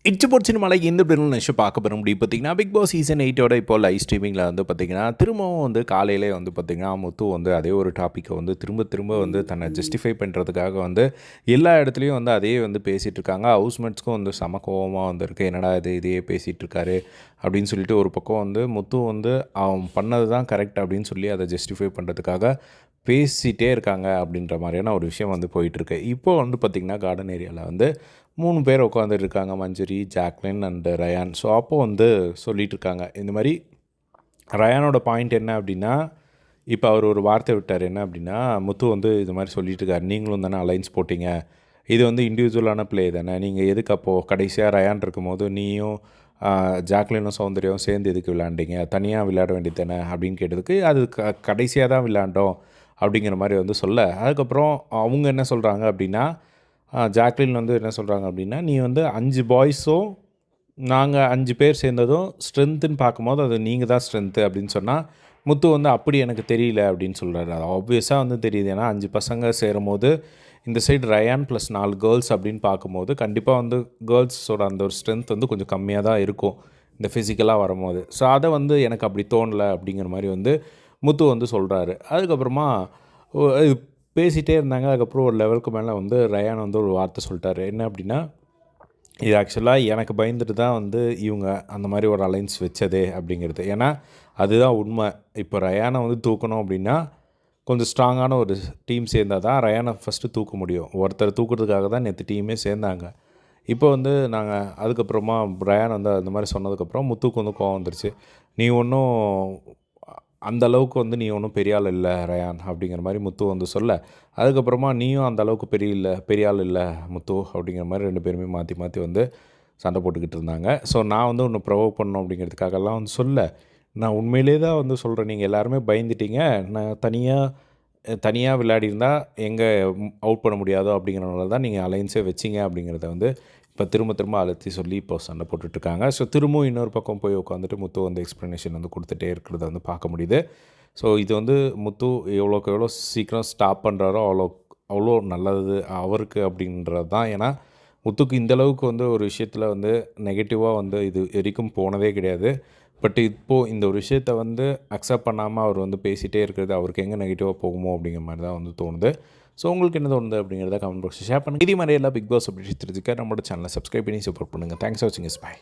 It's boat சினிமாவில் எந்த பேரும் நினச்சி பார்க்க போகிற முடியும் பார்த்தீங்கன்னா பிக் பாஸ் சீசன் 8 இப்போ லைவ் ஸ்ட்ரீமிங்கில் வந்து பார்த்திங்கன்னா திரும்பவும் வந்து காலையிலே வந்து பார்த்திங்கன்னா முத்து வந்து அதே ஒரு டாப்பிக்கை வந்து திரும்ப வந்து தன்னை ஜஸ்டிஃபை பண்ணுறதுக்காக வந்து எல்லா இடத்துலையும் வந்து அதே வந்து பேசிகிட்டு இருக்காங்க. ஹவுஸ்மேட்ஸ்க்கும் வந்து சம கோவமாக வந்துருக்கு. என்னடா இதையே பேசிகிட்டு இருக்காரு அப்படின்னு சொல்லிட்டு ஒரு பக்கம் வந்து முத்து வந்து அவன் பண்ணது தான் கரெக்ட் அப்படின்னு சொல்லி அதை ஜஸ்டிஃபை பண்ணுறதுக்காக பேசிகிட்டே இருக்காங்க அப்படின்ற மாதிரியான ஒரு விஷயம் வந்து போயிட்டுருக்கு. இப்போது வந்து பார்த்திங்கன்னா கார்டன் ஏரியாவில் வந்து 3 பேர் உட்காந்துட்ருக்காங்க. மஞ்சரி, ஜாக்லின் அண்டு ரயான். ஸோ அப்போது வந்து சொல்லிகிட்ருக்காங்க இந்த மாதிரி. ரயானோட பாயிண்ட் என்ன அப்படின்னா, இப்போ அவர் ஒரு வார்த்தை விட்டார். என்ன அப்படின்னா, முத்து வந்து இது மாதிரி சொல்லிட்டுருக்காரு, நீங்களும் தானே அலைன்ஸ் போட்டிங்க, இது வந்து இண்டிவிஜுவலான ப்ளே தானே, நீங்கள் எதுக்கு அப்போது கடைசியாக ரயான் இருக்கும்போது நீயும் ஜாக்லினும் சௌந்தர்யாவும் சேர்ந்து எதுக்கு விளையாண்டிங்க, தனியாக விளையாட வேண்டியது தானே அப்படின்னு கேட்டதுக்கு, அது கடைசியாக தான் விளையாண்டோம் அப்படிங்கிற மாதிரி வந்து சொல்ல, அதுக்கப்புறம் அவங்க என்ன சொல்கிறாங்க அப்படின்னா, ஜாக்லின் வந்து என்ன சொல்கிறாங்க அப்படின்னா, நீ வந்து 5 பாய்ஸும் நாங்கள் 5 பேர் சேர்ந்ததும் ஸ்ட்ரென்த்துன்னு பார்க்கும்போது அது நீங்கள் தான் ஸ்ட்ரென்த்து அப்படின்னு சொன்னால், முத்து வந்து அப்படி எனக்கு தெரியல அப்படின்னு சொல்கிறாரு. அது ஆப்வியஸாக வந்து தெரியுது. ஏன்னா 5 பசங்க சேரும்போது இந்த சைடு ரயான் ப்ளஸ் 4 கேர்ள்ஸ் அப்படின்னு பார்க்கும்போது கண்டிப்பாக வந்து கேர்ள்ஸோட அந்த ஒரு ஸ்ட்ரென்த் வந்து கொஞ்சம் கம்மியாக தான் இருக்கும் இந்த ஃபிசிக்கலாக வரும்போது. ஸோ அதை வந்து எனக்கு அப்படி தோணலை அப்படிங்கிற மாதிரி வந்து முத்து வந்து சொல்கிறாரு. அதுக்கப்புறமா பேசிகிட்டே இருந்தாங்க. அதுக்கப்புறம் ஒரு லெவலுக்கு மேலே வந்து ரயான் வந்து ஒரு வார்த்தை சொல்லிட்டாரு. என்ன அப்படின்னா, இது ஆக்சுவலாக எனக்கு பயந்துட்டு தான் வந்து இவங்க அந்த மாதிரி ஒரு அலைன்ஸ் வச்சதே அப்படிங்கிறது. ஏன்னா அதுதான் உண்மை. இப்போ ரயானை வந்து தூக்கணும் அப்படின்னா கொஞ்சம் ஸ்ட்ராங்கான ஒரு டீம் சேர்ந்தால் தான் ரயானை ஃபஸ்ட்டு தூக்க முடியும். ஒருத்தர் தூக்குறதுக்காக தான் நேற்று டீமே சேர்ந்தாங்க. இப்போ வந்து நாங்கள் அதுக்கப்புறமா ரயான் வந்து அந்த மாதிரி சொன்னதுக்கப்புறம் முத்துக்கு வந்து கோவம் வந்துருச்சு. நீ ஒன்றும் அந்த அளவுக்கு வந்து நீ ஒன்றும் பெரிய ஆள் இல்லை ரயான் அப்படிங்கிற மாதிரி முத்து வந்து சொல்ல, அதுக்கப்புறமா நீயும் அந்த அளவுக்கு பெரிய ஆள் இல்லை முத்து அப்படிங்கிற மாதிரி 2 பேருமே மாற்றி வந்து சண்டை போட்டுக்கிட்டு இருந்தாங்க. ஸோ நான் வந்து ஒன்று ப்ரொவோக் பண்ணணும் அப்படிங்கிறதுக்காகலாம் வந்து சொல்ல, நான் உண்மையிலே தான் வந்து சொல்கிறேன். நீங்கள் எல்லாருமே பயந்துட்டீங்க. நான் தனியாக விளையாடிருந்தா எங்கே அவுட் பண்ண முடியாதோ அப்படிங்கிறனால தான் நீங்கள் அலைன்ஸே வச்சிங்க அப்படிங்கிறத வந்து இப்போ திரும்ப அழுத்தி சொல்லி இப்போ சண்டை போட்டுட்ருக்காங்க. ஸோ திரும்பவும் இன்னொரு பக்கம் போய் உட்காந்துட்டு முத்து வந்து எக்ஸ்ப்ளனேஷன் வந்து கொடுத்துட்டே இருக்கிறத வந்து பார்க்க முடியுது. ஸோ இது வந்து முத்து எவ்வளோக்கு எவ்வளோ சீக்கிரம் ஸ்டாப் பண்ணுறாரோ அவ்வளோ நல்லது அவருக்கு அப்படின்றது தான். ஏன்னா முத்துக்கு இந்தளவுக்கு வந்து ஒரு விஷயத்தில் வந்து நெகட்டிவாக வந்து இது வரைக்கும் போனதே கிடையாது. பட் இப்போது இந்த ஒரு விஷயத்த வந்து அக்செப்ட் பண்ணாமல் அவர் வந்து பேசிகிட்டே இருக்கிறது அவருக்கு எங்கே நெகட்டிவாக போகுமோ அப்படிங்கிற மாதிரி தான் வந்து தோணுது. ஸோ உங்களுக்கு என்ன தோணுது அப்படிங்கிறத கமெண்ட் பாக்ஸில் ஷேர் பண்ணுங்கள். இதே மாதிரி எல்லாம் பிக் பாஸ் அப்படி தெரிஞ்சுக்க நம்மளோட சேனலை சப்ஸ்கிரைப் பண்ணி சப்போர்ட் பண்ணுங்கள். தேங்க்ஸ் ஃபார் வாட்சிங். பை.